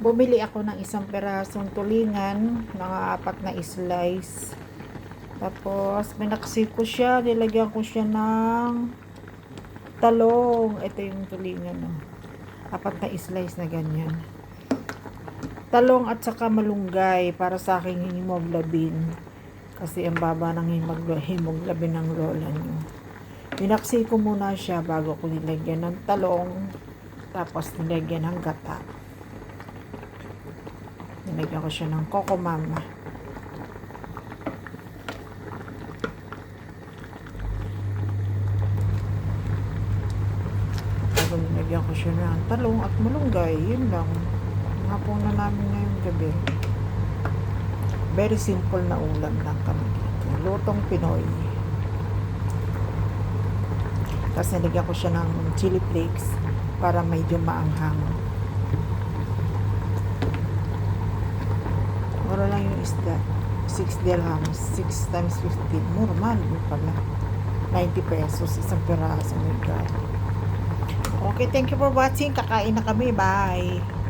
Bumili ako ng isang perasong tulingan, mga 4 na slice. Tapos, minaksi ko siya, nilagyan ko siya ng talong. Ito yung tulingan, no. 4 na slice na ganyan. Talong at saka malunggay para sa aking hemoglobin. Kasi ang baba ng hemoglobin ng lola nyo. Minaksi ko muna siya bago ko nilagyan ng talong. Tapos nilagyan ng gata. Nilagyan ko siya ng Coco Mama. Bago nilagyan ko siya ng talong at malunggay. Yun lang. Hapon na namin ngayong gabi. Very simple na ulam lang kami dito. Lutong Pinoy. Tapos nilagyan ko siya ng chili flakes para medyo maanghang. Mura lang yung isda. 6 dirhams. 6 times 15. Normal. Yun pala. 90 pesos. Isang piraso. Oh my God. Okay, thank you for watching. Kakain na kami. Bye.